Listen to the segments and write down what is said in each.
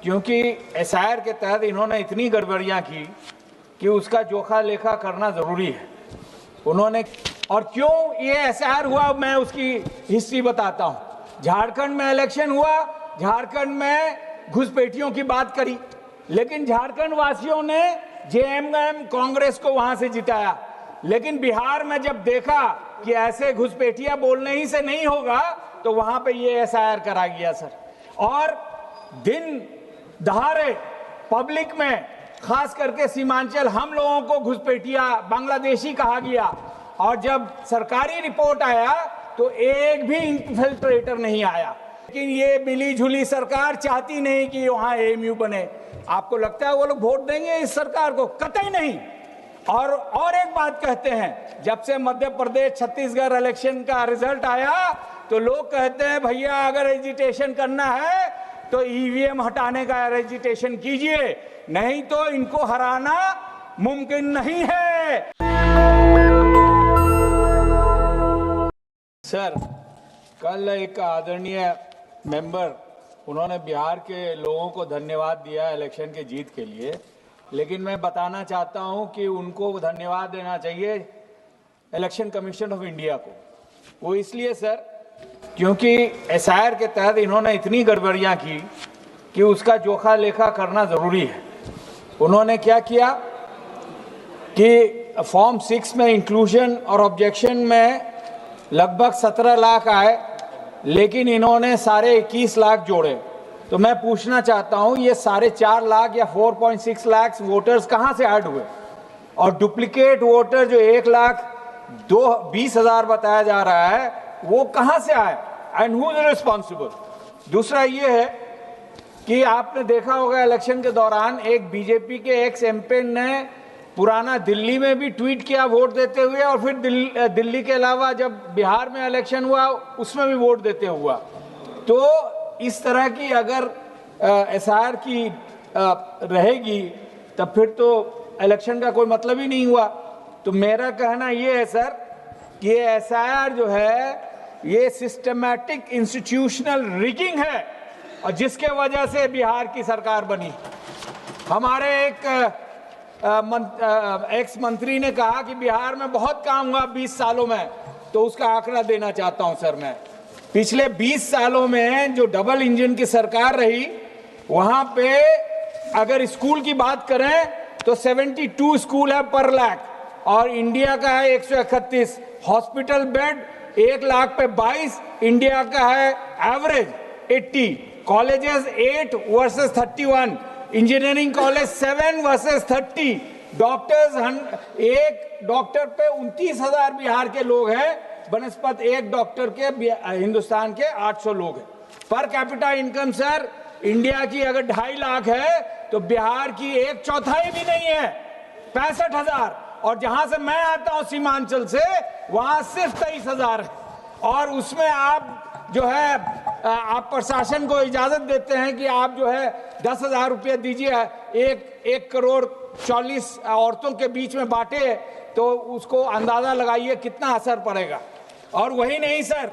क्योंकि एसआईआर के तहत इन्होंने इतनी गड़बड़ियां की कि उसका जोखा लेखा करना जरूरी है। उन्होंने और क्यों ये एसआईआर हुआ, मैं उसकी हिस्ट्री बताता हूं। झारखंड में इलेक्शन हुआ, झारखंड में घुसपैठियों की बात करी, लेकिन झारखंड वासियों ने जेएमएम कांग्रेस को वहां से जिताया। लेकिन बिहार में जब देखा कि ऐसे घुसपैठिया बोलने ही से नहीं होगा, तो वहां पे ये एसआईआर करा गया सर। और दिन दहाड़े पब्लिक में, खास करके सीमांचल, हम लोगों को घुसपैठिया बांग्लादेशी कहा गया। और जब सरकारी रिपोर्ट आया तो एक भी इन्फिल्ट्रेटर नहीं आया। लेकिन ये मिली जुली सरकार चाहती नहीं कि वहां एएमयू बने। आपको लगता है वो लोग वोट देंगे इस सरकार को? कतई नहीं। और एक बात कहते हैं, जब से मध्य प्रदेश छत्तीसगढ़ इलेक्शन का रिजल्ट आया तो लोग कहते हैं भैया अगर एजिटेशन करना है तो ईवीएम हटाने का एजिटेशन कीजिए, नहीं तो इनको हराना मुमकिन नहीं है। सर, कल एक आदरणीय मेंबर, उन्होंने बिहार के लोगों को धन्यवाद दिया इलेक्शन के जीत के लिए, लेकिन मैं बताना चाहता हूं कि उनको धन्यवाद देना चाहिए इलेक्शन कमीशन ऑफ इंडिया को। वो इसलिए सर क्योंकि एसआईआर के तहत इन्होंने इतनी गड़बड़ियां की कि उसका जोखा लेखा करना जरूरी है। उन्होंने क्या किया कि फॉर्म 6 में इंक्लूजन और ऑब्जेक्शन में लगभग 17 लाख आए, लेकिन इन्होंने सारे 21 लाख जोड़े। तो मैं पूछना चाहता हूं ये साढ़े 4 लाख या 4.6 लाख वोटर्स कहां से ऐड हुए? और डुप्लीकेट वोटर जो 1,20,000 बताया जा रहा है, वो कहां से आए? And who is responsible? दूसरा ये है कि आपने देखा होगा इलेक्शन के दौरान एक बीजेपी के एक्स एमपी ने पुराना दिल्ली में भी ट्वीट किया वोट देते हुए, और फिर दिल्ली के अलावा जब बिहार में इलेक्शन हुआ उसमें भी वोट देते हुआ। तो इस तरह की अगर एसआईआर की रहेगी तब फिर तो इलेक्शन का कोई मतलब ही नहीं हुआ। तो मेरा कहना ये है सर कि ये एसआईआर जो है ये सिस्टमैटिक इंस्टीट्यूशनल रिगिंग है, और जिसके वजह से बिहार की सरकार बनी। हमारे एक एक्स मंत्री ने कहा कि बिहार में बहुत काम हुआ 20 सालों में, तो उसका आंकड़ा देना चाहता हूं सर मैं। पिछले 20 सालों में जो डबल इंजन की सरकार रही, वहां पे अगर स्कूल की बात करें तो 72 स्कूल है पर लाख, और इंडिया का है 131। हॉस्पिटल बेड 1 लाख पे 22, इंडिया का है average 80। Colleges 8 versus 31, engineering college 7 versus 30। Doctors, एक डॉक्टर पे 29,000 बिहार के लोग हैं, बनस्पत एक डॉक्टर के हिंदुस्तान के 800 लोग हैं। Per capita income sir India की अगर 2.5 लाख है तो बिहार की 1/4 भी नहीं है, 65,000। और जहां से मैं आता हूं सीमांचल से, वहां सिर्फ 23,000 है। और उसमें आप जो है आप प्रशासन को इजाजत देते हैं कि आप जो है 10,000 रुपये दीजिए, 1 करोड़ 40 औरतों के बीच में बांटे, तो उसको अंदाजा लगाइए कितना असर पड़ेगा। और वही नहीं सर,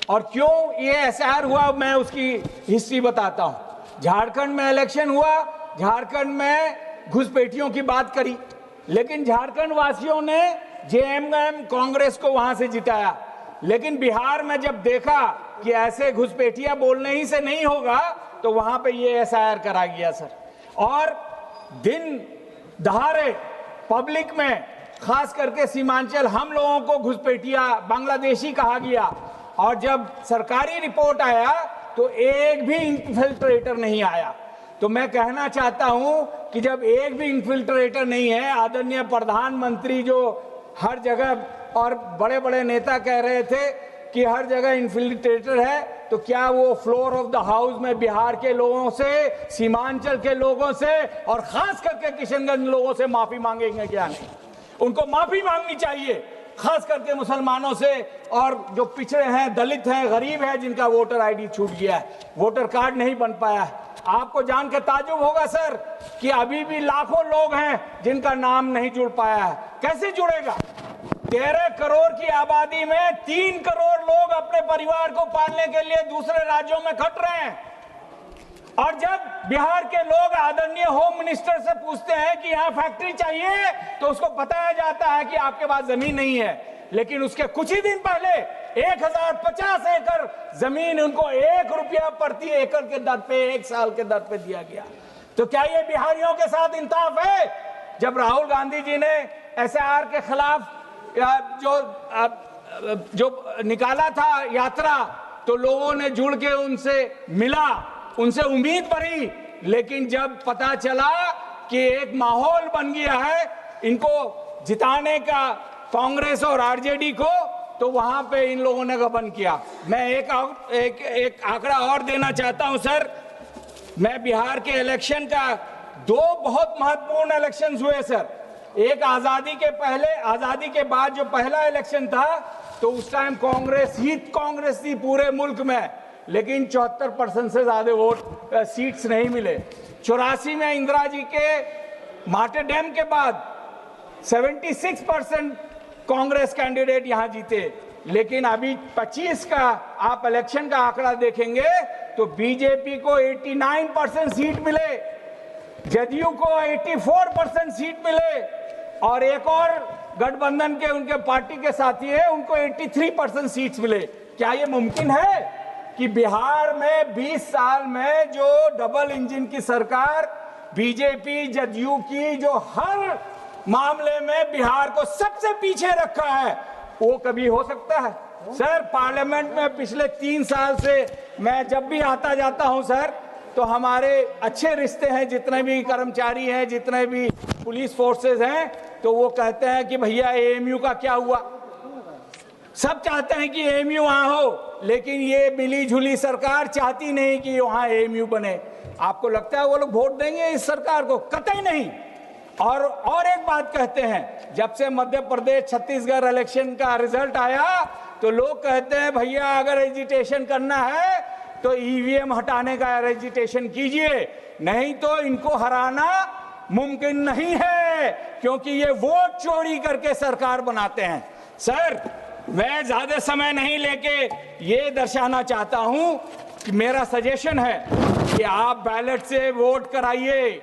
और क्यों ये एसआईआर हुआ, मैं उसकी हिस्ट्री बताता हूं। झारखंड में इलेक्शन हुआ, झारखंड में घुसपैठियों की बात करी, लेकिन झारखंड वासियों ने जेएमएम कांग्रेस को वहां से जिताया। लेकिन बिहार में जब देखा कि ऐसे घुसपैठिया बोलने ही से नहीं होगा, तो वहां पे ये एसआईआर करा गया सर। और दिन दहाड़े पब्लिक में, खास करके सीमांचल, हम लोगों को घुसपैठिया बांग्लादेशी कहा गया। और जब सरकारी रिपोर्ट आया तो एक भी इन्फिल्ट्रेटर नहीं आया। तो मैं कहना चाहता हूं कि जब एक भी इन्फिल्ट्रेटर नहीं है, आदरणीय प्रधानमंत्री जो हर जगह और बड़े बड़े नेता कह रहे थे कि हर जगह इन्फिल्ट्रेटर है, तो क्या वो फ्लोर ऑफ द हाउस में बिहार के लोगों से, सीमांचल के लोगों से और खास करके किशनगंज लोगों से माफी मांगेंगे? क्या नहीं, उनको माफी मांगनी चाहिए, खास करके मुसलमानों से, और जो पिछड़े हैं, दलित हैं, गरीब हैं, जिनका वोटर आईडी छूट गया है, वोटर कार्ड नहीं बन पाया है। आपको जान के ताज्जुब होगा सर कि अभी भी लाखों लोग हैं जिनका नाम नहीं जुड़ पाया है। कैसे जुड़ेगा? 13 करोड़ की आबादी में 3 करोड़ लोग अपने परिवार को पालने के लिए दूसरे राज्यों में खट रहे हैं। और जब बिहार के लोग आदरणीय होम मिनिस्टर से पूछते हैं कि यहाँ फैक्ट्री चाहिए, तो उसको बताया जाता है कि आपके पास जमीन नहीं है। लेकिन उसके कुछ ही दिन पहले 1050 एकड़ जमीन उनको 1 रुपया प्रति एकड़ के दर पे 1 साल के दर पे दिया गया। तो क्या ये बिहारियों के साथ इंसाफ है? जब राहुल गांधी जी ने SIR के खिलाफ जो निकाला था यात्रा, तो लोगों ने जुड़ के उनसे मिला, उनसे उम्मीद भरी। लेकिन जब पता चला कि एक माहौल बन गया है इनको जिताने का कांग्रेस और RJD को, तो वहां पे इन लोगों ने गबन किया। मैं एक आंकड़ा और देना चाहता हूं सर। मैं बिहार के इलेक्शन का 2 बहुत महत्वपूर्ण इलेक्शंस हुए सर। एक आजादी के पहले, आजादी के बाद जो पहला इलेक्शन था, तो उस टाइम कांग्रेस थी पूरे मुल्क में, लेकिन 74% से ज्यादा वोट सीट्स नहीं मिले। 84 में इंदिरा जी के माटे डैम के बाद 76% कांग्रेस कैंडिडेट यहां जीते। लेकिन अभी 25 का आप इलेक्शन का आंकड़ा देखेंगे तो बीजेपी को 89% सीट मिले, जदयू को 84% सीट मिले, और एक और गठबंधन के उनके पार्टी के साथी है उनको 83% सीट्स मिले। क्या ये मुमकिन है कि बिहार में 20 साल में जो डबल इंजन की सरकार बीजेपी जदयू की, जो हर मामले में बिहार को सबसे पीछे रखा है, वो कभी हो सकता है? सर, पार्लियामेंट में पिछले 3 साल से मैं जब भी आता जाता हूं सर, तो हमारे अच्छे रिश्ते हैं, जितने भी कर्मचारी हैं, जितने भी पुलिस फोर्सेस हैं, तो वो कहते हैं कि भैया AMU का क्या हुआ। सब चाहते हैं कि AMU वहां हो, लेकिन ये मिली जुली सरकार चाहती नहीं कि वहां AMU बने। आपको लगता है वो लोग वोट देंगे इस सरकार को? कतई नहीं। और एक बात कहते हैं, जब से मध्य प्रदेश छत्तीसगढ़ इलेक्शन का रिजल्ट आया, तो लोग कहते हैं भैया अगर एजिटेशन करना है तो EVM हटाने का एजिटेशन कीजिए, नहीं तो इनको हराना मुमकिन नहीं है, क्योंकि ये वोट चोरी करके सरकार बनाते हैं। सर, मैं ज्यादा समय नहीं लेके ये दर्शाना चाहता हूं कि मेरा सजेशन है कि आप बैलेट से वोट कराइए।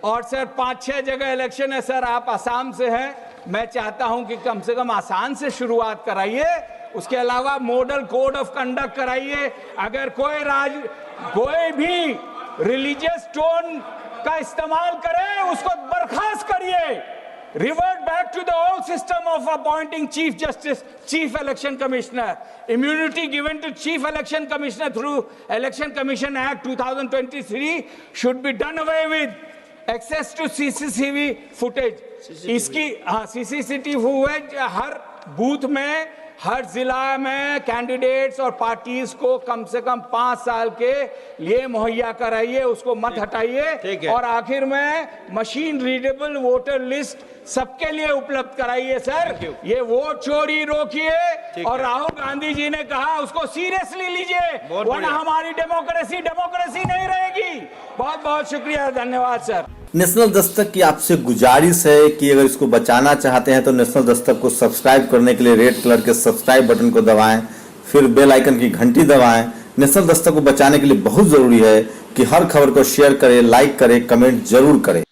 और सर 5-6 जगह इलेक्शन है सर, आप आसाम से हैं, मैं चाहता हूं कि कम से कम आसान से शुरुआत कराइए। उसके अलावा मॉडल कोड ऑफ कंडक्ट कराइए। अगर कोई भी रिलीजियस टोन का इस्तेमाल करे उसको बर्खास्त करिए। Revert back to the old system of appointing Chief Justice, Chief Election Commissioner. Immunity given to Chief Election Commissioner through Election Commission Act 2023 should be done away with. Access to CCTV footage. इसकी CCTV footage हर booth में, हर जिला में candidates और parties को कम से कम 5 साल के लिए मुहैया कराइए, उसको मत हटाइए। और आखिर में मशीन रीडेबल वोटर लिस्ट सबके लिए उपलब्ध कराइए सर। ये वोट चोरी रोकिए, और राहुल गांधी जी ने कहा उसको सीरियसली लीजिए, वरना हमारी डेमोक्रेसी नहीं रहेगी। बहुत बहुत शुक्रिया, धन्यवाद सर। नेशनल दस्तक की आपसे गुजारिश है कि अगर इसको बचाना चाहते हैं तो नेशनल दस्तक को सब्सक्राइब करने के लिए रेड कलर के सब्सक्राइब बटन को दबाएं, फिर बेल आइकन की घंटी दबाएं। नेशनल दस्तक को बचाने के लिए बहुत जरूरी है कि हर खबर को शेयर करें, लाइक करें, कमेंट जरूर करें।